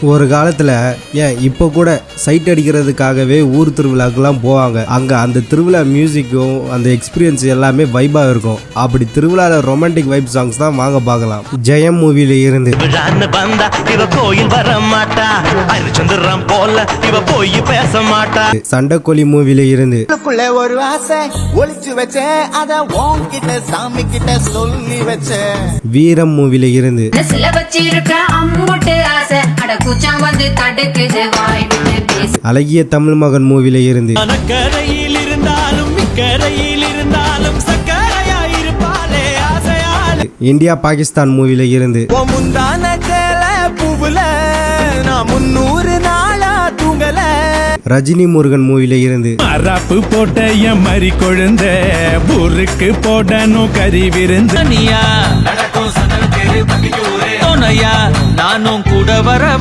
ஒரு காலத்தில் ஏன் இப்போ கூட சைட் அடிக்கிறதுக்காகவே ஊர் திருவிழாக்கெல்லாம் போவாங்க. அங்கே அந்த திருவிழா மியூசிக்கும் அந்த எக்ஸ்பீரியன்ஸ் எல்லாமே வைபாக இருக்கும். அப்படி திருவிழாவில் ரொமான்டிக் வைப் சாங்ஸ் தான் வாங்க பார்க்கலாம். ஜெயம் மூவில இருந்து சண்டைக்கோழி மூவில இருந்து ஒரு ஆசை ஒளிச்சு வச்சேன் அத உன்கிட்ட சாமி கிட்ட சொல்லி வச்சேன். வீரம் மூவில இருந்து அழகிய தமிழ் மகன் மூவில இருந்து இந்தியா பாகிஸ்தான் மூவில இருந்து ரஜினி முருகன் மூவில இருந்து அரப்பு போட்ட என் மறி கொழுந்த ஊருக்கு போடணும் கறி விருந்து நானும் கூட வர